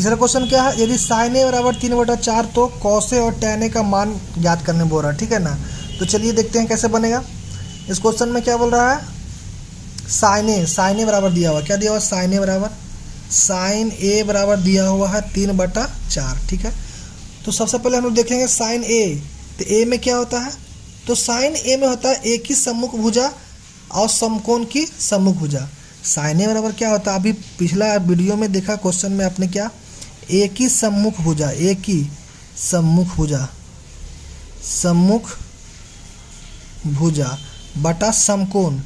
तीसरा क्वेश्चन क्या है, यदि साइन ए बराबर 3/4 तो कॉस ए और टैन ए का मान ज्ञात करने बोल रहा है, ठीक है ना। तो चलिए देखते हैं कैसे बनेगा। इस क्वेश्चन में क्या बोल रहा है, साइन ए बराबर दिया हुआ, क्या दिया हुआ, साइन ए बराबर दिया हुआ है 3/4, ठीक है। तो सबसे पहले हम लोग देखेंगे साइन ए, तो ए में क्या होता है, तो साइन ए में होता है एक ही सम्मुख भुजा और समकोण की सम्मुख भुजा। साइन ए बराबर क्या होता है, अभी पिछला वीडियो में देखा क्वेश्चन में आपने क्या, एक ही सम्मुख भुजा बटा समकोण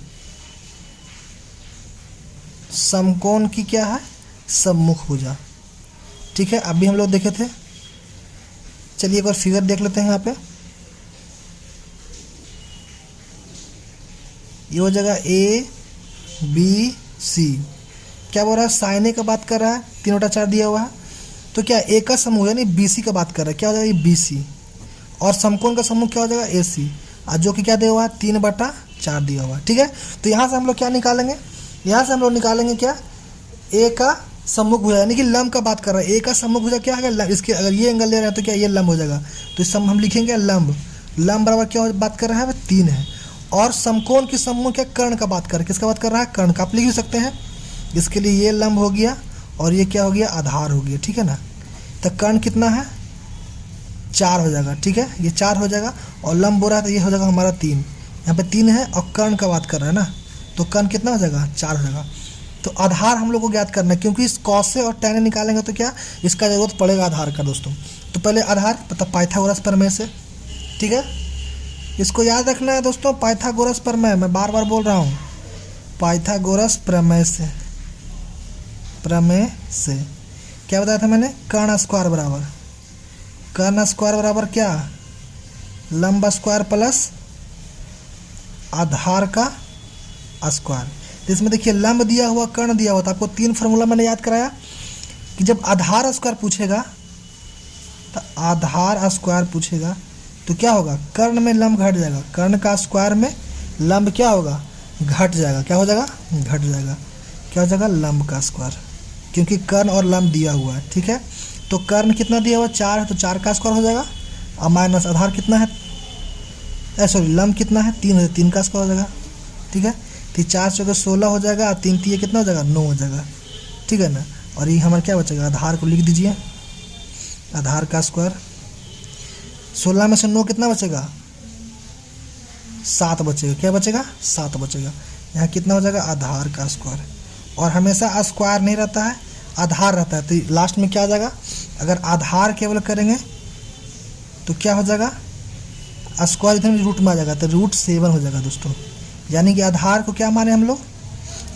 की क्या है, सम्मुख भुजा, ठीक है। अभी हम लोग देखे थे, चलिए एक बार फिगर देख लेते हैं। यहाँ पे ये हो जाएगा ए बी सी, क्या बोल रहा है, साइन ए का बात कर रहा है, 3/4 दिया हुआ है, तो क्या ए का समूह यानी बी सी का बात कर रहा है, क्या हो जाएगा ये बी सी, और समकोण का समूह क्या हो जाएगा ए सी, और जो कि क्या दिया हुआ है 3/4 दिया हुआ है, ठीक है। तो यहाँ से हम लोग क्या निकालेंगे, यहाँ से हम लोग निकालेंगे क्या, ए का सम्मुख भुजा यानी कि लंब का बात कर रहा है, ए का सम्मुख भुजा क्या है, इसके अगर ये एंगल ले रहे हैं तो क्या ये लंब हो जाएगा, तो इस हम लिखेंगे लंब बराबर क्या बात कर रहा है, 3 है। और समकोण की सम्मुख क्या, कर्ण का बात कर रहा है, किसका बात कर रहा है, कर्ण का, आप लिख भी सकते हैं। इसके लिए ये लंब हो गया और ये क्या हो गया, आधार हो गया, ठीक है ना। तो कर्ण कितना है, 4 हो जाएगा, ठीक है, ये 4 हो जाएगा, और लंब हो रहा है तो ये हो जाएगा हमारा 3, यहाँ पे 3 है, और कर्ण का बात कर रहा है ना, तो कर्ण कितना हो जाएगा, 4 हो जाएगा। तो आधार हम लोग को ज्ञात करना है, क्योंकि इस कॉस से और टैन निकालेंगे तो क्या इसका जरूरत पड़ेगा आधार का दोस्तों। तो पहले आधार मतलब पाइथागोरस प्रमेय से, ठीक है, इसको याद रखना है दोस्तों, पाइथागोरस प्रमेय, मैं बार बार बोल रहा हूँ, पाइथागोरस प्रमेय से क्या बताया था मैंने, कर्ण स्क्वायर बराबर क्या, लंब स्क्वायर प्लस आधार का स्क्वायर। इसमें देखिए लंब दिया हुआ, कर्ण दिया हुआ था, आपको 3 फार्मूला मैंने याद कराया कि जब आधार स्क्वायर पूछेगा तो क्या होगा, कर्ण में लंब घट जाएगा, कर्ण का स्क्वायर में लंब क्या होगा, घट जाएगा, क्या हो जाएगा, घट जाएगा, क्या हो जाएगा, लंब का स्क्वायर, क्योंकि कर्ण और लंब दिया हुआ है, ठीक है। तो कर्ण कितना दिया हुआ, 4 है, तो 4 का स्क्वायर हो जाएगा, और माइनस आधार कितना है, लंब कितना है, 3 है, 3 का स्क्वायर हो जाएगा, ठीक है। तो 4 × 16 हो जाएगा, 3 × 3 कितना हो जाएगा, 9 हो जाएगा, ठीक है ना। और ये हमारा क्या बचेगा, आधार को लिख दीजिए, आधार का स्क्वायर, 16 में से 9 कितना बचेगा, 7 बचेगा, क्या बचेगा, 7 बचेगा। यहाँ कितना हो जाएगा, आधार का स्क्वायर, और हमेशा स्क्वायर नहीं रहता है, आधार रहता है, तो लास्ट में क्या आ जाएगा, अगर आधार केवल करेंगे तो क्या हो जाएगा, स्क्वायर इधर रूट में आ जाएगा, तो √7 हो जाएगा दोस्तों। यानी कि आधार को क्या माने हम लोग,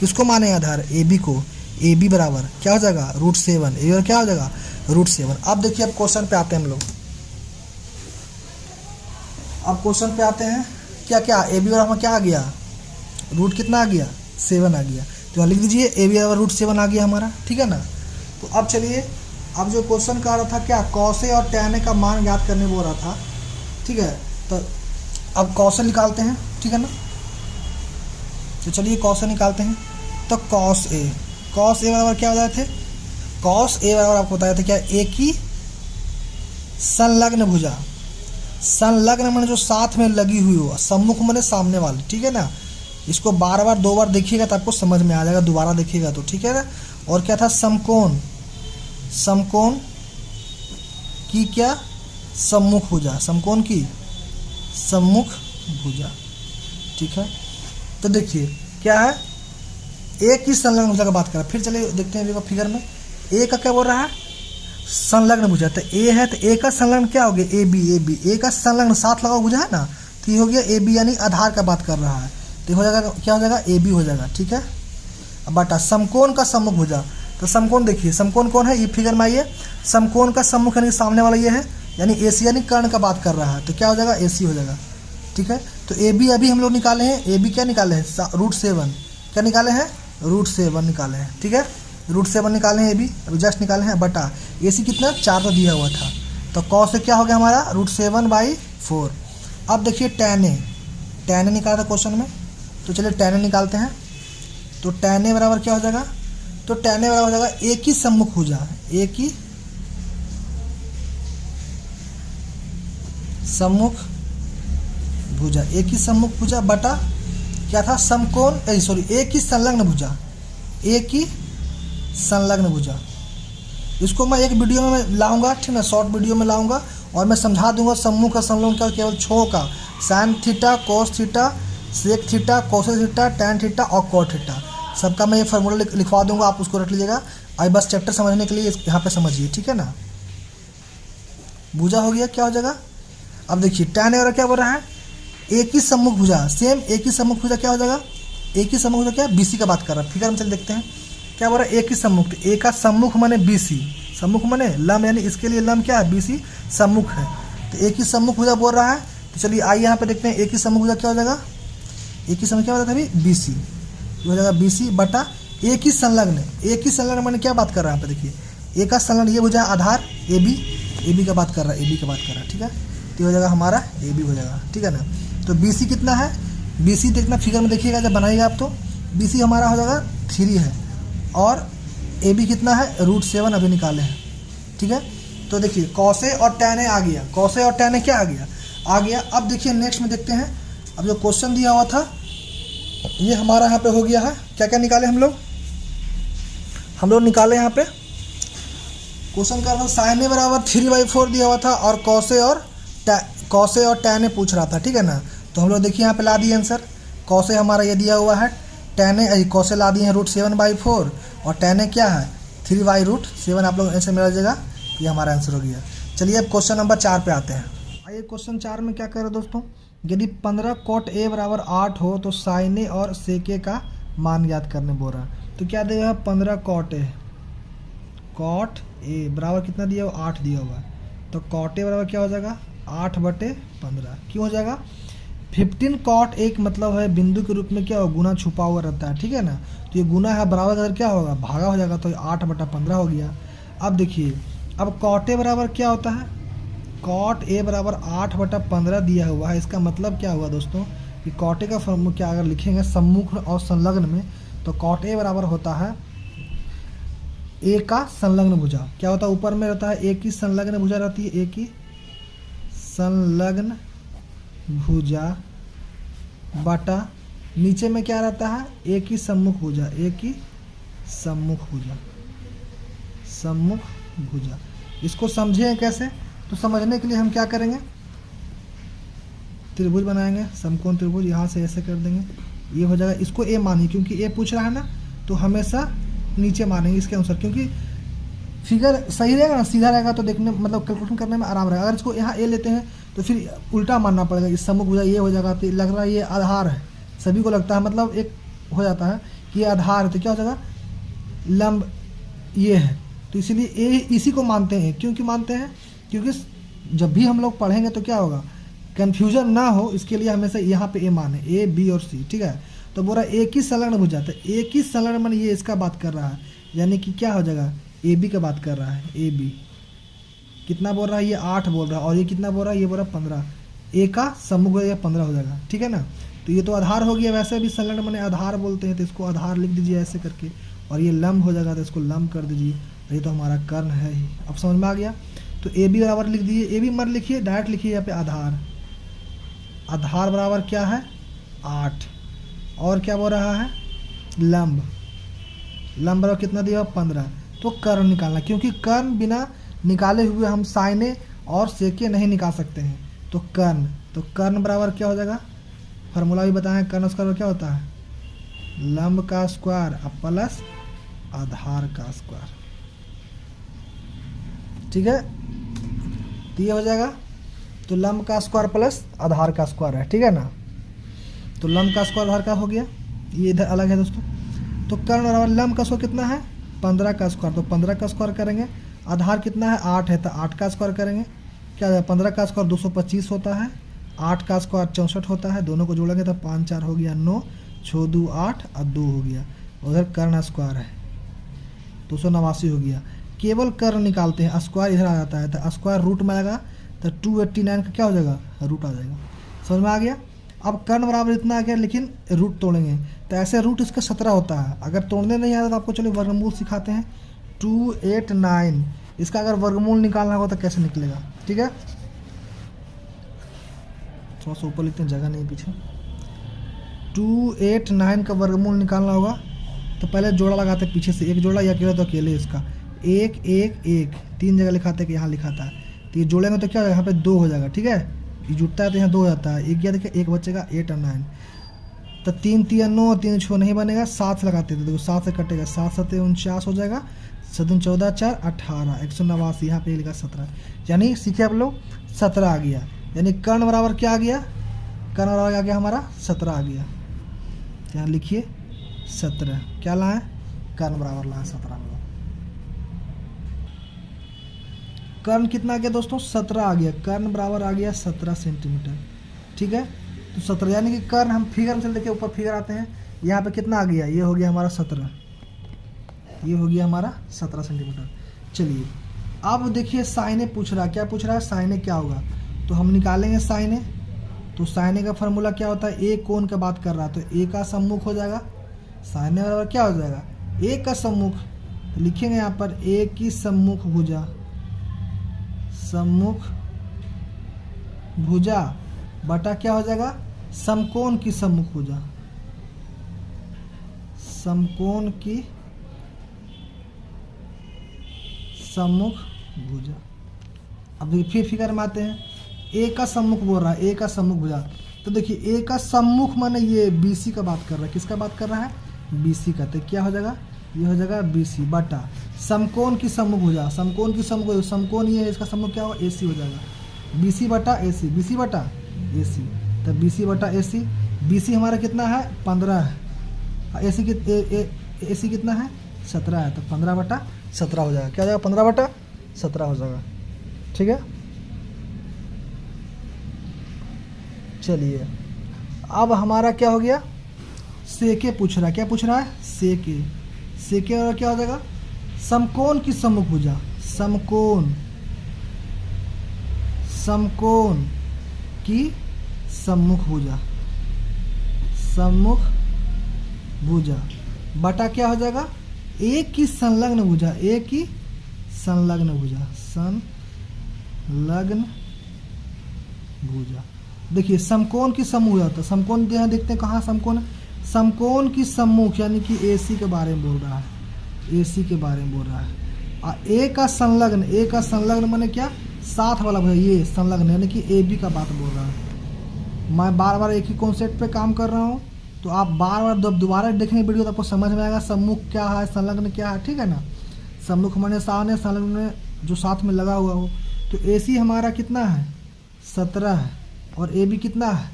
किसको माने आधार, ए बी को, ए बी बराबर क्या हो जाएगा, √7, ए बराबर क्या हो जाएगा, √7। अब देखिए अब क्वेश्चन पे आते हैं हम लोग, अब क्वेश्चन पे आते हैं, क्या क्या ए बी बराबर क्या आ गया, रूट कितना आ गया, 7 आ गया, तो लिख दीजिए ए बी बराबर √7 आ गया हमारा, ठीक है ना। तो अब चलिए, अब जो क्वेश्चन का आ रहा था क्या, कॉस ए और टैन ए का मान ज्ञात करने बोल रहा था, ठीक है। तो अब कॉस ए निकालते हैं, ठीक है ना। तो चलिए कॉस ए निकालते हैं। तो कॉस ए बराबर क्या बताए थे, कॉस ए बराबर आपको बताया था क्या, एक ही संलग्न भुजा, संलग्न मैंने जो साथ में लगी हुई हो, सम्मुख मैंने सामने वाली, ठीक है ना। इसको बार बार 2 बार देखिएगा तो आपको समझ में आ जाएगा, दोबारा देखिएगा तो, ठीक है ना। और क्या था, समकोण की क्या, सम्मुख भुजा, समकोण की सम्मुख भुजा, ठीक है। तो देखिए क्या है, एक ही संलग्न भुजा का बात कर रहा है। फिर चलिए देखते हैं देखो फिगर में, ए का क्या बोल रहा है, संलग्न भुजा, तो ए है, तो ए का संलग्न क्या हो गया, ए बी, ए का संलग्न साथ लगा भुजा है ना, तो ये हो गया ए बी, यानी आधार का बात कर रहा है, तो हो जाएगा क्या हो जाएगा, ए बी हो जाएगा, ठीक है। अब बटा समकोण का सम्मुख भुजा, तो समकोण देखिए, समकोण कौन है, ये फिगर में आइए, समकोण का सम्मुख यानी सामने वाला ये है, यानी ए सी, यानी कर्ण का बात कर रहा है, तो क्या हो जाएगा, ए सी हो जाएगा, ठीक है। तो ए बी अभी हम लोग निकाले हैं, ए बी क्या निकाले हैं, √7, क्या निकाले हैं, √7 निकाले हैं, ठीक है, √7 निकाले हैं, ए बी अभी जस्ट निकाले हैं, बटा ए सी कितना 4 तो दिया हुआ था, तो कॉस से क्या हो गया हमारा, √7/4। अब देखिए टैन ए निकाला था क्वेश्चन में, तो चलिए टैन ए निकालते हैं। तो टैन ए बराबर क्या हो जाएगा, तो टैन ए बराबर हो जाएगा एक ही सम्मुख भुजा, एक ही सम्मुख भुजा, एक ही सम्मुख भुजा बटा क्या था, समकोण एक ही संलग्न भुजा, एक ही संलग्न भुजा। इसको मैं एक वीडियो में लाऊंगा, ठीक ना, शॉर्ट वीडियो में लाऊंगा और मैं समझा दूंगा सम्मुख का संलग्न का केवल छो का sine theta, cos theta, sec theta, cosec theta, tan theta और कॉट थीटा, सबका मैं ये फार्मूला लिखवा दूंगा, आप उसको रख लीजिएगा। आई बस चैप्टर समझने के लिए यहाँ पे समझिए, ठीक है ना। भुजा हो गया, क्या हो जाएगा, अब देखिए टैन वगैरह क्या बोल रहा है, एक ही सम्मुख भुजा, सेम एक ही सम्मुख भुजा क्या हो जाएगा, एक ही सम्मुख भुजा क्या, बीसी का बात कर रहा है। फिगर में चल देखते हैं क्या बोल रहा है, एक ही सम्मुख, तो एक का सम्मुख माने बीसी, सम्मुख माने लम, यानी इसके लिए लम क्या है, बीसी सम्मुख है, तो एक ही सम्मुख भुजा बोल रहा है। तो चलिए आइए यहाँ पे देखते हैं एक ही सम्मुख भुजा क्या हो जाएगा, एक ही सम्मुख क्या होता है अभी, बीसी हो जाएगा, बीसी बटा एक ही संलग्न, एक ही संलग्न माने क्या बात कर रहा है यहाँ पे देखिए, एक का संलग्न ये भुजा आधार ए बी का बात कर रहा है, ए बी का बात कर रहा है, ठीक है, तो हो जाएगा हमारा ए बी हो जाएगा, ठीक है ना। तो बी सी कितना है, बी सी देखना फिगर में देखिएगा जब बनाइएगा आप, तो बी सी हमारा हो जाएगा 3 है और ए बी कितना है, √7 अभी निकाले हैं, ठीक है। तो देखिए कौसे और टैन आ गया, कौसे और टैन क्या आ गया। अब देखिए नेक्स्ट में देखते हैं, अब जो क्वेश्चन दिया हुआ था ये हमारा यहाँ पे हो गया है, क्या क्या निकाले हम लोग निकाले यहाँ पे क्वेश्चन का साइने बराबर 3/4 दिया हुआ था और कौसे और टैन पूछ रहा था, ठीक है ना। तो हम लोग देखिए यहाँ पे ला दिए आंसर, कौसे हमारा ये दिया हुआ है, टैन कौसे ला दिए हैं √7/4 और टैन क्या है 3/7, आप लोग ऐसे मिल जाएगा, ये हमारा आंसर हो गया। चलिए अब क्वेश्चन नंबर 4 पे आते हैं। आइए क्वेश्चन 4 में क्या कर रहे हैं दोस्तों, यदि 15 cot A बराबर 8 हो तो साइन ए और सेक ए का मान याद करने बोल रहा है। तो क्या देगा 15 cot A बराबर कितना दिया हुआ, 8 दिया हुआ है, तो cot A बराबर क्या हो जाएगा 8/15, क्यों हो जाएगा 15 cot A मतलब है बिंदु के रूप में क्या हो, गुना छुपा हुआ रहता है, ठीक है ना। तो ये गुना है, बराबर अगर क्या होगा, भागा हो जाएगा, तो 8/15 हो गया। अब देखिए अब cot A बराबर क्या होता है, cot A बराबर 8/15 दिया हुआ है, इसका मतलब क्या हुआ दोस्तों कि cot A का फॉर्मूला क्या अगर लिखेंगे सम्मुख और संलग्न में, तो cot A बराबर होता है ए का संलग्न भुजा, क्या होता है ऊपर में रहता है एक ही संलग्न भुजा रहती है, एक ही संलग्न भुजा बटा नीचे में क्या रहता है, एक ही सम्मुख भुजा, एक ही सम्मुख भुजा। इसको समझें कैसे, तो समझने के लिए हम क्या करेंगे, त्रिभुज बनाएंगे, समकोण त्रिभुज, यहाँ से ऐसे कर देंगे, ये हो जाएगा, इसको ए मानिए क्योंकि ए पूछ रहा है ना, तो हमेशा नीचे मानेंगे इसके अनुसार, क्योंकि फिगर सही रहेगा ना, सीधा रहेगा तो देखने मतलब कैलकुलेशन करने में आराम रहेगा। अगर इसको यहाँ ए लेते हैं तो फिर उल्टा मानना पड़ेगा, इस सम्मुख भुजा ये हो जाएगा, तो लग रहा है ये आधार है, सभी को लगता है, मतलब एक हो जाता है कि ये आधार है, तो क्या हो जाएगा लंब ये है, तो इसीलिए ए इसी को मानते हैं। क्योंकि मानते हैं क्योंकि जब भी हम लोग पढ़ेंगे तो क्या होगा, कन्फ्यूजन ना हो, इसके लिए हमेशा यहाँ पे ए माने, ए बी और सी, ठीक है। तो बोल रहा है एक ही संलग्न भुजा, तो एक ही संलग्न मान ये इसका बात कर रहा है, यानी कि क्या हो जाएगा ए बी का बात कर रहा है, ए बी कितना बोल रहा है, ये 8 बोल रहा है और ये कितना बोल रहा है, ये बोल रहा है 15, ए का सम्मुख हो जाएगा 15 हो जाएगा, ठीक है ना। तो ये तो आधार हो गया, वैसे भी संलग्न माने आधार बोलते हैं, तो इसको आधार लिख दीजिए ऐसे करके, और ये लंब हो जाएगा तो इसको लंब कर दीजिए, ये तो हमारा कर्ण है ही। अब समझ में आ गया, तो ए बी बराबर लिख दीजिए, ए बी मत लिखिए, डायरेक्ट लिखिए यहाँ पे आधार बराबर क्या है 8, और क्या बोल रहा है लंब बराबर कितना दिया 15, तो कर्ण निकालना, क्योंकि कर्ण बिना निकाले हुए हम साइने और सेके नहीं निकाल सकते हैं, तो कर्ण बराबर क्या हो जाएगा, फार्मूला भी बताएं, कर्ण स्क्वायर क्या होता है, लंब का स्क्वायर प्लस आधार का स्क्वायर, ठीक है, तो ये हो जाएगा, तो लंब का स्क्वायर प्लस आधार का स्क्वायर है, ठीक है ना। तो लंब का स्क्वायर आधार का हो गया, ये इधर अलग है दोस्तों। तो कर्ण बराबर लंब का स्क्वायर कितना है 15 का स्क्वायर, तो 15 का स्क्वायर करेंगे, आधार कितना है 8 है, तो 8 का स्क्वायर करेंगे, क्या है 15 का स्क्वायर 225 होता है, 8 का स्क्वायर 64 होता है, दोनों को जोड़ेंगे तो 5 4 हो गया 9, 6 2 8 और 2 हो गया, उधर कर्ण स्क्वायर है 289 हो गया। केवल कर्ण निकालते हैं, स्क्वायर इधर आ जाता है, तो स्क्वायर रूट में आएगा, तो 289 का क्या हो जाएगा रूट आ जाएगा, समझ में आ गया। अब कर्ण बराबर इतना आ गया, लेकिन रूट तोड़ेंगे, तो ऐसे रूट इसका 17 होता है, अगर तोड़ने नहीं आता तो आपको चलिए वर्गमूल सिखाते हैं, 289 इसका अगर वर्गमूल निकालना होगा तो कैसे निकलेगा, ठीक है। थोड़ा सा ऊपर लिखते हैं, जगह नहीं पीछे। 289 का वर्गमूल निकालना होगा तो पहले जोड़ा लगाते हैं पीछे से, एक जोड़ा या अकेला तो अकेले इसका, 1 1 1 3 जगह लिखाते कि यहाँ लिखा था, तो ये जोड़ेंगे तो क्या होगा, यहाँ पे 2 हो जाएगा। ठीक है, ये जुटता है तो यहाँ 2 हो जाता है, एक गया देखिए, एक बचेगा 8 और 9, तो 3 3 9, 3 6 नहीं बनेगा, 7 से लगाते थे, देखो 7 से कटेगा, 7 7 49 हो जाएगा, 7 14 4 18, 189, यहाँ पे लिखा 17, यानी सीखे आप लोग 17 आ गया। यानी कर्ण बराबर क्या आ गया, कर्ण बराबर आ गया हमारा 17 आ गया। यहाँ लिखिए 17, क्या लाए, कर्ण बराबर लाए 17 में। कर्ण कितना आ गया दोस्तों, 17 आ गया, कर्ण बराबर आ गया 17 सेंटीमीटर। ठीक है, तो 17 यानी कि कर्ण, हम फिगर में चल देखिए, ऊपर फिगर आते हैं, यहाँ पे कितना आ गया, ये हो गया हमारा 17, ये हो गया हमारा 17 सेंटीमीटर। चलिए अब देखिए साइने पूछ रहा है, क्या पूछ रहा है, साइने क्या होगा, तो हम निकालेंगे साइने। तो साइने का फार्मूला क्या होता है, ए कोण का बात कर रहा है तो ए का सम्मुख हो जाएगा, साइने बराबर क्या हो जाएगा, ए का सम्मुख, तो लिखेंगे यहाँ पर ए की सम्मुख भुजा, सम्मुख भुजा बटा क्या हो जाएगा, समकोण की सम्मुख भुजा, समकोण की सम्मुख भुजा। अब देखिए फिर फिगर में आते हैं, ए का सम्मुख बोल रहा है, ए का सम्मुख भुजा, तो देखिए ए का सम्मुख माने ये बीसी का बात कर रहा है, किसका बात कर रहा है, बीसी का, तो क्या हो जाएगा, ये हो जाएगा बीसी बटा समकोण की सम्मुख भुजा, समकोण की सम्मुख, समकोण ये है, इसका सम्मुख क्या होगा, एसी हो जाएगा, बीसी बटा एसी, बीसी बटा एसी, तो बीसी बटा एसी, बीसी हमारा कितना है 15 है, एसी एसी कितना है 17 है, तो 15 बटा 17 हो जाएगा, क्या हो जाएगा 15 बटा 17 हो जाएगा। ठीक है, चलिए अब हमारा क्या हो गया, सेके पूछ रहा है, क्या पूछ रहा है, सेके, सेके और क्या हो जाएगा, समकोण की सम्मुख भुजा, समकोण, समकोण की सम्मुख भुजा, सम्मुख भुजा बटा क्या हो जाएगा, एक की संलग्न भुजा, एक की संलग्न भुजा, संलग्न भुजा। देखिए समकोण की सम्मुख होता है, समकोण यहाँ देखते हैं कहाँ समकोण, समकोण की सम्मुख यानी कि एसी के बारे में बोल रहा है, एसी के बारे में बोल रहा है, और ए का संलग्न, ए का संलग्न माने क्या, साथ वाला भैया, ये संलग्न यानी कि ए बी का बात बोल रहा है। मैं बार बार एक ही कॉन्सेप्ट पे काम कर रहा हूँ, तो आप बार बार जब दोबारा देखेंगे वीडियो तो आपको समझ में आएगा सम्मुख क्या है, संलग्न क्या है। ठीक है ना, सम्मुख माने सामने, संलग्न जो साथ में लगा हुआ हो, तो एसी हमारा कितना है 17 है, और ए बी कितना है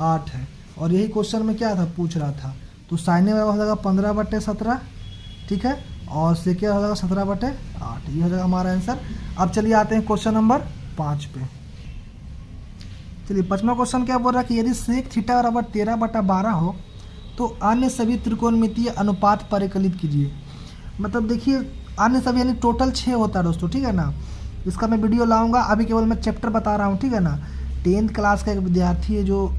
8 है, और यही क्वेश्चन में क्या था पूछ रहा था, तो साइने में हो जाएगा 15 बटे 17। ठीक है, और सेके हो जाएगा 17 बटे 8, ये हो जाएगा हमारा आंसर। अब चलिए आते हैं क्वेश्चन नंबर 5 पे। चलिए 5वां क्वेश्चन क्या बोल रहा है कि यदि सेक थीटा बराबर 13 बटा 12 हो तो अन्य सभी त्रिकोणमितीय अनुपात परिकलित कीजिए। मतलब देखिए अन्य सभी यानी टोटल 6 होता है दोस्तों। ठीक है ना, इसका मैं वीडियो लाऊंगा, अभी केवल मैं चैप्टर बता रहा हूँ। ठीक है ना, 10th क्लास का एक विद्यार्थी है जो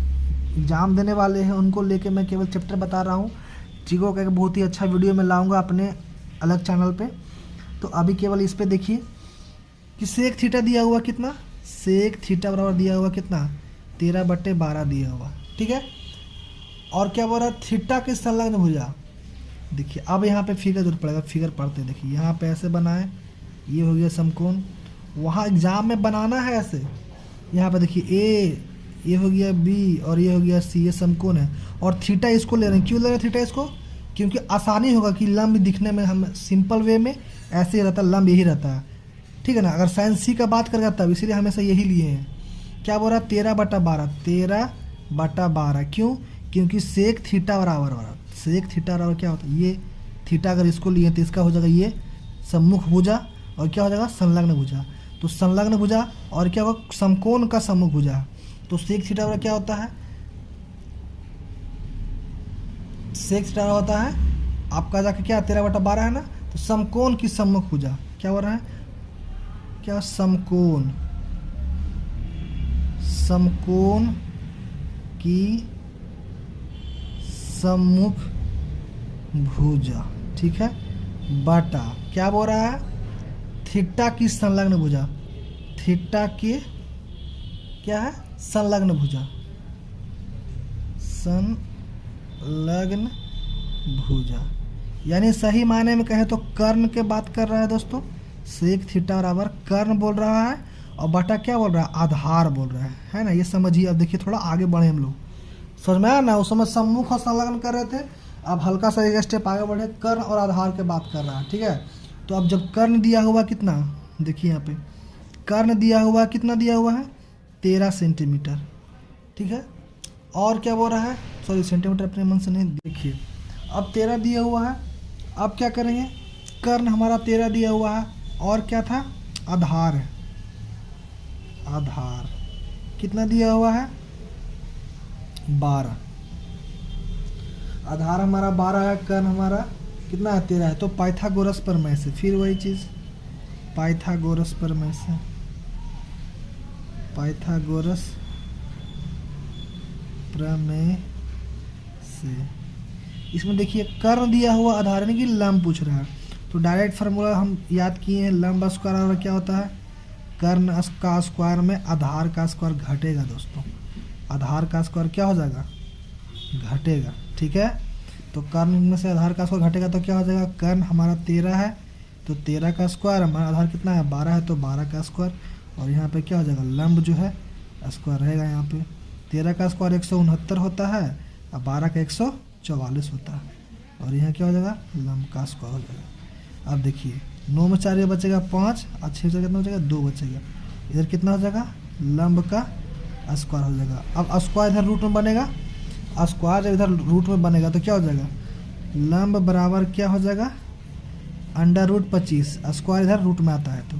एग्ज़ाम देने वाले हैं, उनको लेके मैं केवल चैप्टर बता रहा हूँ। चीज़ों का एक बहुत ही अच्छा वीडियो मैं लाऊंगा अपने अलग चैनल पे। तो अभी केवल इस पे देखिए कि सेक थीटा दिया हुआ कितना, सेक थीटा बराबर दिया हुआ कितना 13 बटे 12 दिया हुआ। ठीक है, और क्या बोल रहा है थीटा के संलग्न भुजा। देखिए अब यहाँ पे फिगर जरूरत पड़ेगा, फिगर पढ़ते देखिए यहाँ पे ऐसे बनाए, ये हो गया समकोण, वहाँ एग्जाम में बनाना है ऐसे। यहाँ पे देखिए ए, ये हो गया बी और ये हो गया सी, ये समकोण है और थीटा इसको ले रहे हैं। क्यों ले रहे हैं थीटा इसको? क्योंकि आसानी होगा कि लंब दिखने में हम सिंपल वे में ऐसे ही रहता है, लंब यही रहता है। ठीक है ना, अगर साइन सी का बात करेगा तब, इसीलिए हमेशा यही लिए हैं। क्या बोल रहा है 13 बटा 12, 13 बटा 12। क्यों? क्योंकि सेक थीटा बराबर, सेक थीटा बराबर क्या होता है, ये थीटा अगर इसको लिए तो इसका हो जाएगा ये सम्मुख भुजा और क्या हो जाएगा संलग्न भुजा। तो संलग्न भुजा और क्या होगा समकोण का सम्मुख भुजा। तो सेक थीटा बराबर क्या होता है, सेक थीटा होता है आपका जाके क्या 13 बटा 12 है ना, तो समकोण की सम्मुख भुजा। क्या हो रहा है, क्या समकोण, समकोण की सम्मुख भुजा। ठीक है, बटा क्या बोल रहा है थीटा की संलग्न भुजा, थीटा के क्या है संलग्न भुजा, संलग्न भुजा, यानी सही मायने में कहें तो कर्ण के बात कर रहा है दोस्तों। सेक थीटा बराबर कर्ण बोल रहा है और बटा क्या बोल रहा है, आधार बोल रहा है ना। ये समझिए। अब देखिए थोड़ा आगे बढ़े हम लोग, समझ में आया ना। उस समय सम्मुख और संलग्न कर रहे थे, अब हल्का सा एक स्टेप आगे बढ़े, कर्ण और आधार के बात कर रहा है, ठीक है। तो अब जब कर्ण दिया हुआ कितना, देखिए यहाँ पे कर्ण दिया हुआ कितना दिया हुआ है, 13 सेंटीमीटर, ठीक है। और क्या बोल रहा है, सॉरी सेंटीमीटर अपने मन से नहीं, देखिए अब 13 दिया हुआ है। अब क्या करेंगे, कर्ण हमारा 13 दिया हुआ है, और क्या था, आधार है। आधार कितना दिया हुआ है, 12। आधार हमारा 12 है, कर्ण हमारा कितना है, 13 है। तो पाइथागोरस प्रमेय से, फिर वही चीज़, पाइथागोरस प्रमेय से, पाइथागोरस प्रमेय से, इसमें देखिए कर्ण दिया हुआ, आधार यानी कि लंब पूछ रहा है, तो डायरेक्ट फार्मूला हम याद किए हैं, लंब स्क्वायर और क्या होता है, कर्ण का स्क्वायर में आधार का स्क्वायर घटेगा दोस्तों। आधार का स्क्वायर क्या हो जाएगा, घटेगा, ठीक है। तो कर्ण में से आधार का स्क्वायर घटेगा तो क्या हो जाएगा, कर्ण हमारा 13 है तो 13 का स्क्वायर, हमारा आधार कितना है, 12 है तो 12 का स्क्वायर, और यहाँ पे क्या हो जाएगा, लंब जो है स्क्वायर रहेगा। यहाँ पे 13 का स्क्वायर 169 होता है और 12 का 144 होता है, और यहाँ क्या हो जाएगा, लंब का स्क्वायर हो जाएगा। अब देखिए 9 में 4 ये बचेगा 5 और 6 से कितना हो जाएगा, 2 बचेगा। इधर कितना हो जाएगा, लंब का स्क्वायर हो जाएगा। अब स्क्वायर इधर रूट में बनेगा, स्क्वायर जब इधर रूट में बनेगा तो क्या हो जाएगा, लंब बराबर क्या हो जाएगा, √25। स्क्वायर इधर रूट में आता है तो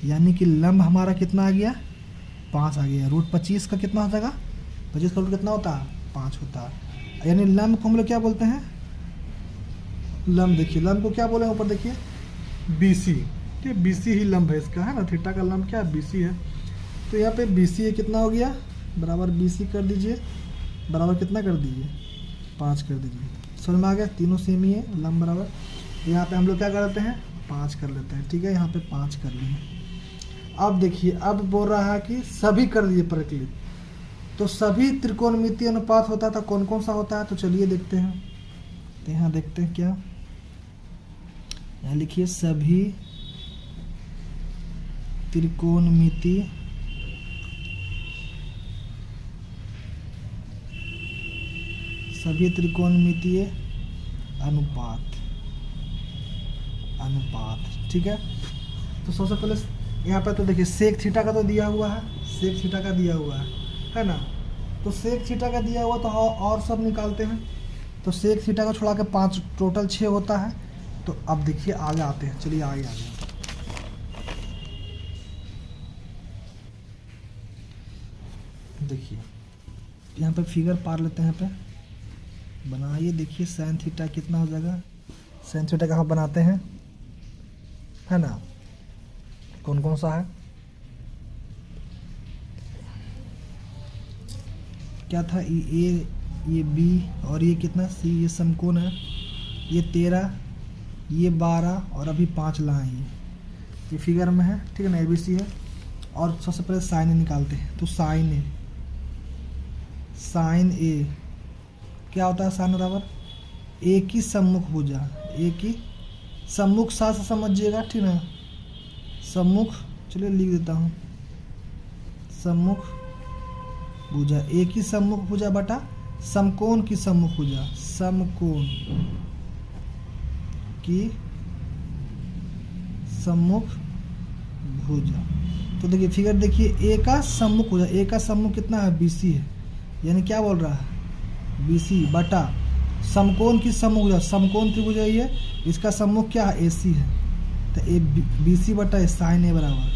यानी कि लंब हमारा कितना आ गया, 5 आ गया। √25 का कितना हो जाएगा, 25 का रूट कितना होता है, 5 होता है। यानी लंब को हम लोग क्या बोलते हैं, लंब देखिए, लंब को क्या बोले ऊपर देखिए, BC, ठीक है, BC ही लंब है इसका, है ना। थीटा का लंब क्या है, BC है। तो यहाँ पे BC कितना हो गया, बराबर BC कर दीजिए, बराबर कितना कर दीजिए, 5 कर दीजिए। समझ में आ गया, तीनों सेम ही है, लंब बराबर। यहाँ पे हम लोग क्या करते हैं, 5 कर लेते हैं, ठीक है। यहाँ पे 5 कर लिए। अब देखिए, अब बोल रहा है कि सभी कर दिए परिकलित, तो सभी त्रिकोणमितीय अनुपात होता था, कौन कौन सा होता है, तो चलिए देखते हैं। तो यहाँ देखते हैं क्या, यहाँ लिखिए सभी त्रिकोणमितीय अनुपात, ठीक है। तो सबसे पहले यहाँ पे तो देखिए सेक थीटा का तो दिया हुआ है, सेक थीटा का दिया हुआ है ना। तो सेक थीटा का दिया हुआ तो और सब निकालते हैं। तो सेक थीटा का छुड़ा के 5, टोटल 6 होता है। तो अब देखिए आगे आते हैं, चलिए आगे देखिए, यहाँ पे फिगर पार लेते हैं, यहाँ पे बनाइए। देखिए साइन थीटा कितना हो जाएगा, साइन थीटा का हम बनाते हैं, है ना। कौन कौन सा है, क्या था, ये B और ये कितना C, ये समकोण है। ये 13, ये 12 और अभी 5 लाए ये फिगर में है, ठीक है ना, ABC है। और सबसे पहले साइन ए निकालते हैं। तो साइन ए क्या होता है, साइन बराबर एक ही सम्मुख भुजा, एक ही सम्मुख, साथ से समझिएगा, ठीक ना, सम्मुख, चलिए लिख देता हूँ, सम्मुख भुजा, एक ही सम्मुख भुजा बटा समकोण की सम्मुख भुजा, समकोण की सम्मुख भुजा। तो देखिए फिगर देखिए, ए का सम्मुख भुजा, ए का सम्मुख कितना है, BC है, यानी क्या बोल रहा है, BC बटा समकोण की सम्मुख भुजा, समकोण त्रिभुज है ये, इसका सम्मुख क्या है, AC है। तो BC बटा साइन ए बराबर,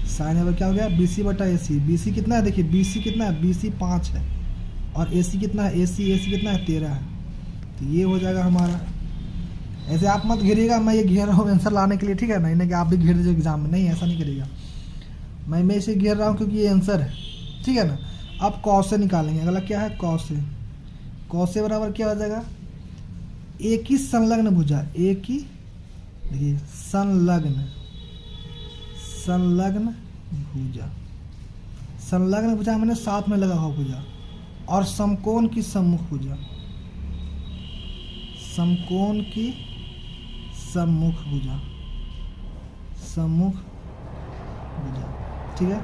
साइन ए क्या हो गया, BC बटा AC। BC कितना है, देखिए BC कितना है, BC 5 है, और AC कितना है, AC कितना है, 13 है। तो ये हो जाएगा हमारा। ऐसे आप मत घेरिएगा, मैं ये घेर रहा हूँ आंसर लाने के लिए, ठीक है ना, इन्हें कि आप भी घेर दीजिए एग्जाम में, नहीं ऐसा नहीं करिएगा। मैं इसे घेर रहा हूँ क्योंकि ये आंसर है, ठीक है ना। अब कॉस से निकालेंगे, अगला क्या है, कॉस से। कॉस से बराबर क्या हो जाएगा, एक ही संलग्न भुजा, एक ही देखिए संलग्न भुजा, संलग्न भुजा मैंने साथ में लगा हुआ भुजा, और समकोण की सम्मुख भुजा, समकोण की सम्मुख भुजा, सम्मुख भुजा, ठीक है।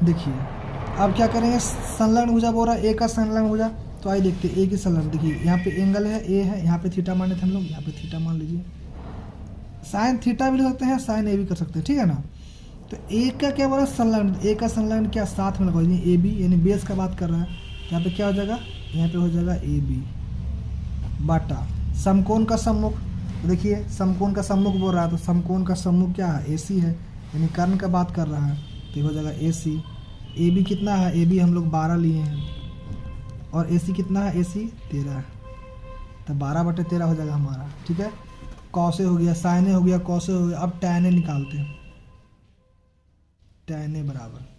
देखिए अब क्या करेंगे, संलग्न भुजा बोल रहा है, ए का संलग्न भुजा, तो आइए देखते हैं ए की संलग्न। देखिए यहाँ पे एंगल है ए है, यहाँ पे थीटा माने थे हम लोग, यहाँ पे थीटा मान लीजिए, साइन थीटा भी लिख सकते हैं, साइन ए भी कर सकते हैं, ठीक है ना। तो ए का क्या बोला, संलग्न, ए का संलग्न क्या साथ में लगा ए बी, यानी बेस का बात कर रहा है, यहाँ पे क्या हो जाएगा, यहाँ पे हो जाएगा ए बी बाटा समकोण का सम्मुख। तो देखिए समकोण का सम्मुख बोल रहा है, तो समकोण का सम्मुख क्या है, ए सी है, यानी कर्ण का बात कर रहा है, तो हो जाएगा ए सी। ए बी कितना है, ए बी हम लोग 12 लिए हैं, और ए सी कितना है, ए सी 13 है, तो 12/13 हो जाएगा हमारा, ठीक है। कौसे हो गया, साइने हो गया, कौसे हो गया। अब टैने निकालते हैं, टैने बराबर,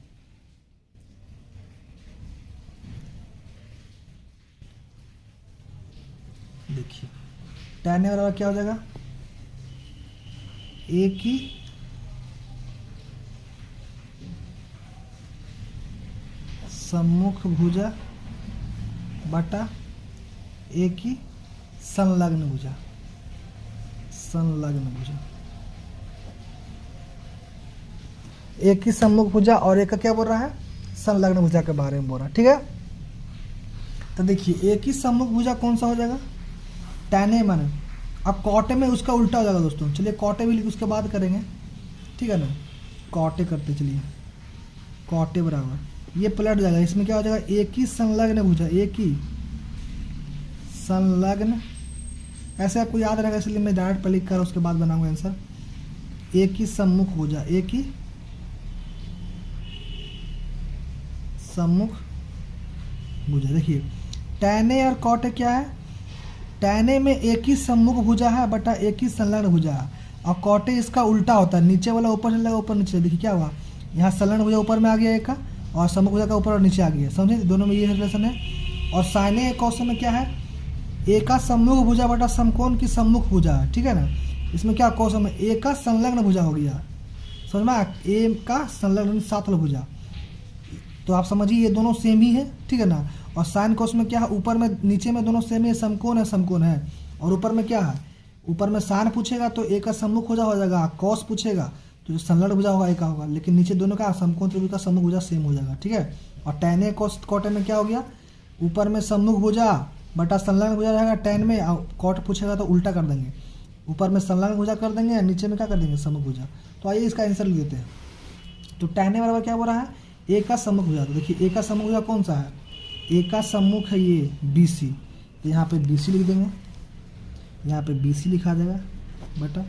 देखिए टैने बराबर क्या हो जाएगा, ए की सम्मुख भुजा बटा ए की संलग्न भुजा, संलग्न भुजा, एक की सम्मुख भुजा और एक का क्या बोल रहा है, संलग्न भुजा के बारे में बोल रहा है, ठीक है। तो देखिए एक ही सम्मुख भुजा कौन सा हो जाएगा, टैने माने। अब कॉटे में उसका उल्टा हो जाएगा दोस्तों, चलिए कॉटे भी उसके बाद करेंगे, ठीक है ना। कॉटे करते चलिए, कॉटे बराबर ये पलट जाएगा, इसमें क्या हो जाएगा, एक ही संलग्न भुजा, एक ही संलग्न, ऐसे आपको याद रहेगा इसलिए मैं डायरेक्ट पर लिख कर उसके बाद बनाऊंगा आंसर। एक ही सम्मुख भुजा, एक ही सम्मुख भुजा। देखिए टैने और कॉटे क्या है, टैने में एक ही सम्मुख भुजा है बटा एक ही संलग्न भुजा है, और कॉटे इसका उल्टा होता है, नीचे वाला ऊपर चलेगा, ऊपर नीचे। देखिए क्या हुआ, यहाँ संलग्न भुजा ऊपर में आ गया एक का, और सम्मुख भुजा का ऊपर और नीचे आ गया, समझे, दोनों में ये रिलेशन है। और साइने कौशल में क्या है, एक का सम्मुख भुजा बटा समकोण की सम्मुख भुजा है, ठीक है ना। इसमें क्या कौशल में एक का संलग्न भुजा हो गया, समझ में, ए का संलग्न साथ वाला भुजा, तो आप समझिए ये दोनों सेम ही है, ठीक है ना। और साइन कोस में क्या है, ऊपर में नीचे में दोनों सेम है, समकोण है, समकोण है। और ऊपर में क्या है, ऊपर में साइन पूछेगा तो एक का सम्मुख भुजा हो जाएगा, कॉस पूछेगा तो जो संलग्न भुजा होगा एक का होगा, लेकिन नीचे दोनों का समकोण त्रिभुज का सम्मुख भुजा सेम हो जाएगा, ठीक है। और टैने कोस कॉटे में क्या हो गया, ऊपर में सम्मुख भुजा बटा संलग्न भुजा रहेगा टैन में, और कॉट पूछेगा तो उल्टा कर देंगे, ऊपर में संलग्न भुजा कर देंगे, नीचे में क्या कर देंगे, सम्मुख भुजा। तो आइए इसका आंसर लिख देते हैं। तो टैने बराबर क्या बोल रहा है, ए का सम्मुख भुजा। तो देखिए ए का सम्मुख भुजा कौन सा है, ए का सम्मुख है ये बी सी, तो यहाँ पे बी सी लिख देंगे, यहाँ पे बी सी लिखा जाएगा बटा,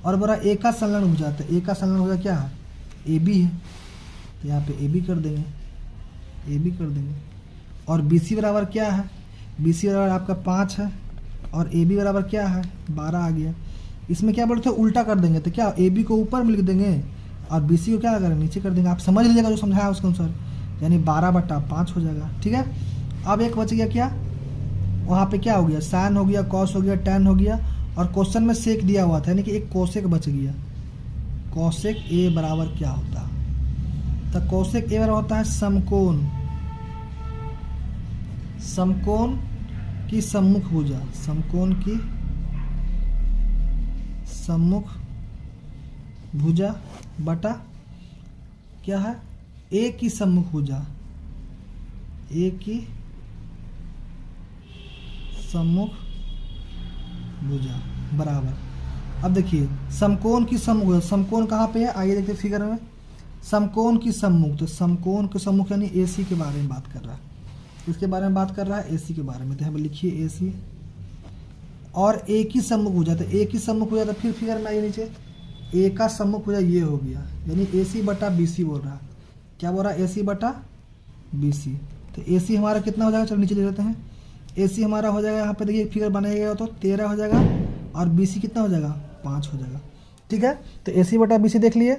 और बोला ए का संलग्न भुजा, तो ए का संलग्न भुजा क्या है, ए बी है, तो यहाँ पे ए बी कर देंगे, ए बी कर देंगे। और बी सी बराबर क्या है, बी सी बराबर आपका 5 है, और ए बी बराबर क्या है, 12 आ गया। इसमें क्या बोलते हैं, उल्टा कर देंगे, तो क्या ए बी को ऊपर में लिख देंगे और बी सी को क्या करेंगे, नीचे कर देंगे। आप समझ लीजिएगा जो समझाया उसके अनुसार, यानी 12/5 हो जाएगा, ठीक है। अब एक बच गया क्या, वहाँ पे क्या हो गया, साइन हो गया, कॉस हो गया, टैन हो गया, और क्वेश्चन में सेक दिया हुआ था, यानी कि एक कोसेक बच गया। कोसेक ए बराबर क्या होता है, तो कोसेक ए बराबर होता है समकोण, समकोण की सम्मुख भुजा, समकोण की सम्मुख भुजा बटा क्या है, ए की सम्मुख भुजा, ए की सम्मुख भुजा बराबर। अब देखिए समकोण की सम्मुख भुजा, समकोण कहाँ पे है, आइए देखते फिगर में, समकोण की सम्मुख, तो समकोण के सम्मुख यानी ए सी के बारे में बात कर रहा है, किसके बारे में बात कर रहा है, ए सी के बारे में। तो यहाँ पे लिखिए ए सी, और ए की सम्मुख भुजा, तो ए की सम्मुख भुजा, तो फिर फिगर में आइए नीचे, ए का सम्मुख भुजा ये हो गया, यानी ए सी बटा बी सी बोल रहा है, क्या बोल रहा है, ए सी बटा बी सी। तो ए सी हमारा कितना हो जाएगा, चलो नीचे ले लेते हैं, ए सी हमारा हो जाएगा, यहाँ पे देखिए फिगर बनाएगा तो 13 हो जाएगा, और बी सी कितना हो जाएगा, 5 हो जाएगा, ठीक है। तो ए सी बटा बी सी देख लिए।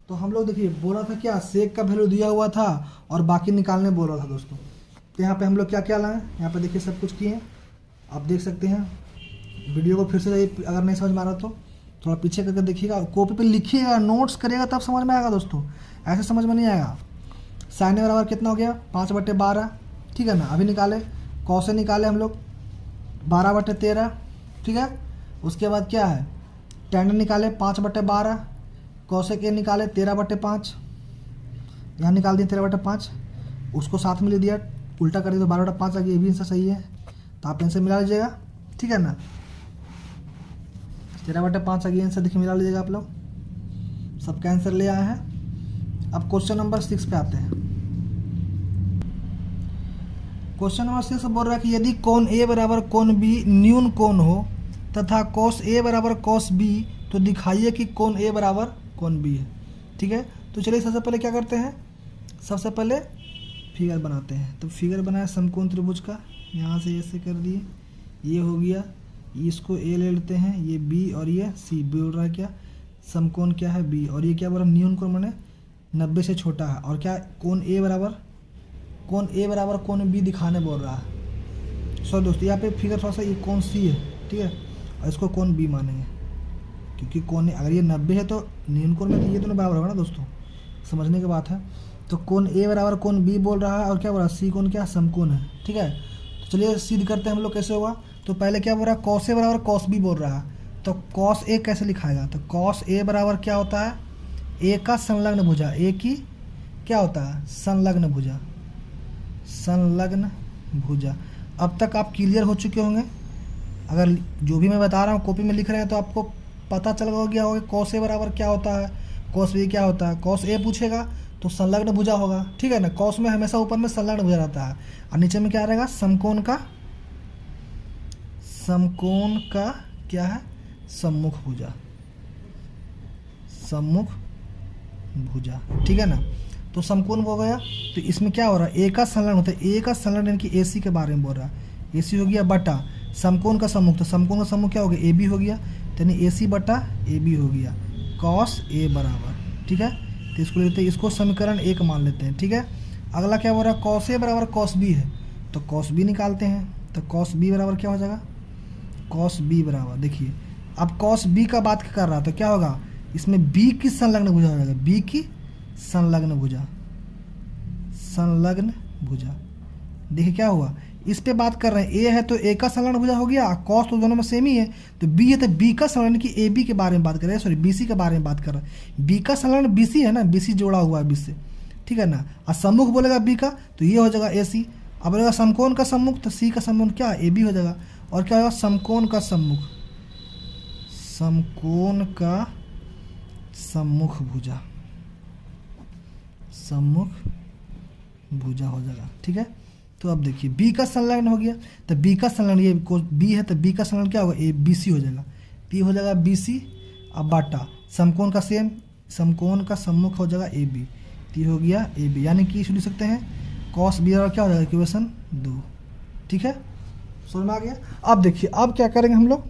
तो हम लोग देखिए बोला था क्या, सेक का वैल्यू दिया हुआ था और बाकी निकालने बोल रहा था दोस्तों। तो यहाँ पे हम लोग क्या क्या लाए, यहाँ पे देखिए सब कुछ किए, आप देख सकते हैं, वीडियो को फिर से अगर नहीं समझ में आ रहा तो थोड़ा पीछे करके देखिएगा, कॉपी पे लिखिएगा, नोट्स करिएगा, तब समझ में आएगा दोस्तों, ऐसे समझ में नहीं आएगा। साइन ए बराबर कितना हो गया 5/12, ठीक है ना। अभी निकाले कॉस ए, निकाले हम लोग 12/13, ठीक है। उसके बाद क्या है टेन निकाले 5/12, कॉसेक ए निकाले 13/5, यहाँ निकाल दिए 13/5, उसको साथ में ले दिया, उल्टा कर दिया तो 12/5 आ गया, ये भी आंसर सही है, तो आप आंसर मिला लीजिएगा, ठीक है ना। 13/5 आ गया आंसर, देखिए मिला लीजिएगा आप लोग, सबका आंसर ले आए हैं। अब क्वेश्चन नंबर 6 पे आते हैं। क्वेश्चन नंबर 6 बोल रहा है कि यदि कोण ए बराबर कोण बी न्यून कोण हो तथा कॉस ए बराबर कॉस बी, तो दिखाइए कि कोण ए बराबर कोण बी है, ठीक है। तो चलिए सबसे पहले क्या करते हैं, सबसे पहले फिगर बनाते हैं। तो फिगर बनाया समकोण त्रिभुज का, यहाँ से ऐसे कर दिए, ये हो गया, इसको ए ले लेते हैं, ये बी और ये सी, बोल रहा है क्या समकोण क्या है बी, और ये क्या बोल रहा है न्यून कोण माने 90 से छोटा है, और क्या कोण ए बराबर कोण बी दिखाने बोल रहा है। सो दोस्तों यहाँ पे फिगर थोड़ा सा, ये कोण सी है, ठीक है, और इसको कोण बी मानेंगे, क्योंकि कोण अगर ये 90 है तो न्यून कोण में तो ये दोनों बराबर होगा ना दोस्तों, समझने की बात है। तो कोण ए बराबर कोण बी बोल रहा है, और क्या बोल रहा है सी कोण क्या समकोण है, ठीक है। तो चलिए सिद्ध करते हैं हम लोग कैसे होगा। तो पहले क्या बोल रहा है कॉस ए बराबर कॉस बी बोल रहा है, तो कॉस ए कैसे लिखाएगा, तो कॉस ए बराबर क्या होता है ए का संलग्न भुजा, ए की क्या होता है संलग्न भुजा, संलग्न भुजा। अब तक आप क्लियर हो चुके होंगे, अगर जो भी मैं बता रहा हूँ कॉपी में लिख रहे हैं तो आपको पता चल गया होगा कॉस ए बराबर क्या होता है, कॉस बी क्या होता है। कॉस ए पूछेगा तो संलग्न भुजा होगा, ठीक है ना। कॉस में हमेशा ऊपर में संलग्न भुजा रहता है, और नीचे में क्या रहेगा समकोण का क्या है सम्मुख भुजा, सम्मुख भुजा, ठीक है ना। तो समकोण हो गया, तो इसमें क्या हो रहा है ए का संलग्न होता है, ए का संलग्न यानी कि ए सी के बारे में बोल रहा है, ए सी हो गया बटा समकोण का सम्मुख, तो समकोण का सम्मुख क्या हो गया ए बी हो गया, यानी ए सी बटा ए बी हो गया कॉस ए बराबर, ठीक है। तो इसको लेते हैं, इसको समीकरण 1 मान लेते हैं, ठीक है। अगला क्या हो रहा है कॉस ए बराबर कॉस बी है, तो कॉस बी निकालते हैं, तो कॉस बी बराबर क्या हो जाएगा कॉस बी बराबर, देखिए अब कॉस बी का बात कर रहा तो क्या होगा इसमें बी की संलग्न भुजा हो जाएगा, बी की संलग्न भुजा, संलग्न भुजा। देखिए क्या हुआ, इस पे बात कर रहे हैं ए है तो ए का संलग्न भुजा हो गया, कॉस तो दोनों में सेम ही है, तो बी है तो बी का संलग्न की ए बी के बारे में बात कर रहे हैं, सॉरी बी सी के बारे में बात कर रहे हैं। बी का संलग्न बी सी है ना, बी सी जोड़ा हुआ है बी से, ठीक है ना। और सम्मुख बोलेगा बी का तो ये हो जाएगा ए सी, अब बोलेगा समकोण का सम्मुख तो सी का सम्मुख क्या ए बी हो जाएगा, और क्या होगा समकोण का सम्मुख, समकोण का सम्मुख भुजा, सम्मुख भुजा हो जाएगा, ठीक है। तो अब देखिए बी का संलग्न हो गया, तो बी का संलग्न ये बी है तो बी का संलग्न क्या होगा ए बी सी हो जाएगा, पी हो जाएगा बी सी, अब बाटा समकोण का सेम, समकोण का सम्मुख हो जाएगा ए बी, टी हो गया ए बी, यानी कि लिख सकते हैं कॉस बी और क्या हो जाएगा इक्वेशन 2, ठीक है, समझ में आ गया। अब देखिए अब क्या करेंगे हम लोग,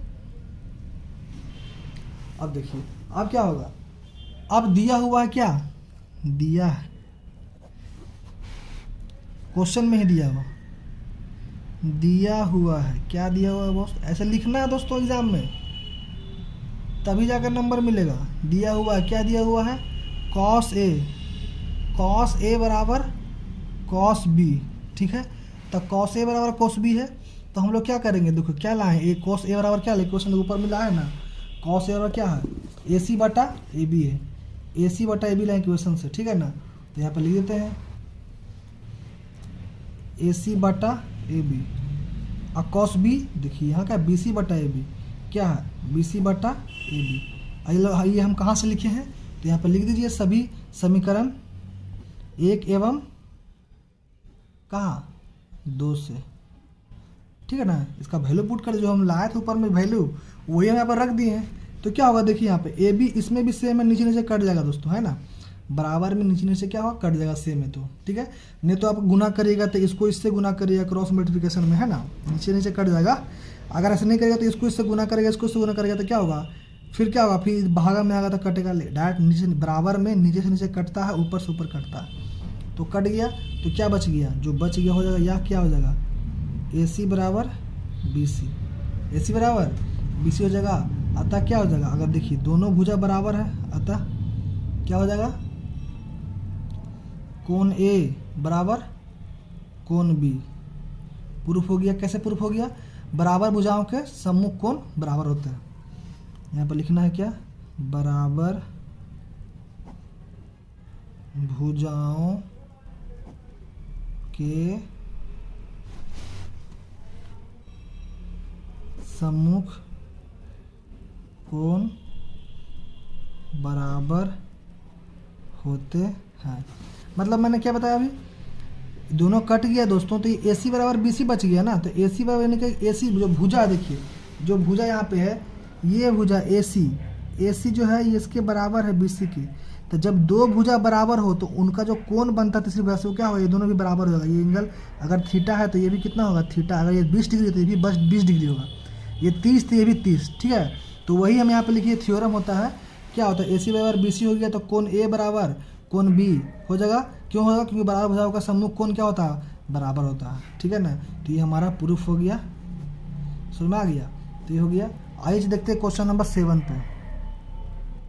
अब देखिए अब क्या होगा, अब दिया हुआ है क्या, दिया है क्वेश्चन में ही दिया हुआ है, क्या दिया हुआ है दोस्त, ऐसे लिखना है दोस्तों एग्जाम में, तभी जाकर नंबर मिलेगा। दिया हुआ है क्या, दिया हुआ है कॉस ए बराबर कॉस बी, ठीक है। तो कॉस ए बराबर कॉस बी है, तो हम लोग क्या करेंगे, देखो क्या लाए ए कॉस ए बराबर क्या, क्वेश्चन ऊपर में लाए ना, कॉस ए बराबर क्या है ए सी बटा ए बी है, ए सी बटा ए बी लाए क्वेश्चन से, ठीक है ना। तो यहाँ पर लिख देते हैं ए सी बटा ए बी, और कॉस बी देखिए यहाँ का बी सी बटा ए बी क्या है बी सी बटा ए बी। ये हम कहाँ से लिखे हैं, तो यहाँ पर लिख दीजिए सभी समीकरण 1 एवं कहाँ 2 से, ठीक है ना। इसका वैल्यू पुट कर, जो हम लाए थे ऊपर में वैल्यू वही हम यहाँ पर रख दिए हैं। तो क्या होगा देखिए यहाँ पे ए बी इसमें भी सेम है, नीचे नीचे कट जाएगा दोस्तों, है ना, बराबर में नीचे नीचे क्या होगा कट जाएगा सेम है, तो ठीक है। नहीं तो आप गुना करिएगा तो इसको इससे गुना करिएगा क्रॉस मल्टीप्लिकेशन में, है ना, नीचे नीचे कट जाएगा। अगर ऐसे नहीं करेगा तो इसको इससे गुना करेगा, इसको इससे गुना करेगा तो क्या होगा, फिर क्या होगा, फिर भागा में आएगा तो कटेगा, डायरेक्ट नीचे बराबर में नीचे से नीचे कटता है, ऊपर से ऊपर कटता है, तो कट गया। तो क्या बच गया, जो बच गया हो जाएगा, या क्या हो जाएगा ए सी बराबर बी सी, ए सी बराबर बी सी हो जाएगा, अतः क्या हो जाएगा, अगर देखिए दोनों भुजा बराबर है, अतः क्या हो जाएगा, कोण ए बराबर कोण बी। प्रूफ हो गया। कैसे प्रूफ हो गया, बराबर भुजाओं के सम्मुख कोण बराबर होते हैं। यहाँ पर लिखना है क्या, बराबर भुजाओं के सम्मुख कोण बराबर होते हैं। मतलब मैंने क्या बताया अभी, दोनों कट गया दोस्तों, तो ये AC बराबर BC बच गया ना। तो AC बराबर यानी कि AC जो भुजा, देखिए जो भुजा यहाँ पे है, ये भुजा AC जो है ये इसके बराबर है BC की। तो जब दो भुजा बराबर हो तो उनका जो कोण बनता है तीसरी भुजा से, वो क्या होगा, ये दोनों भी बराबर होगा। ये एंगल अगर थीटा है तो ये भी कितना होगा, थीटा। अगर ये 20 डिग्री है तो ये भी बस 20 डिग्री होगा। ये 30 तो ये भी 30, ठीक है। तो वही हम यहाँ पे लिखिए थ्योरम होता है, क्या होता है, AC बराबर BC हो गया तो कोण A बराबर कोण B हो जाएगा। क्यों होगा, क्योंकि बराबर भुजाओं का सम्मुख कोण क्या होता है, बराबर होता है, ठीक है ना। तो ये हमारा प्रूफ हो गया, समझ में आ गया। तो ये हो गया। आइए देखते हैं क्वेश्चन नंबर 7 पे।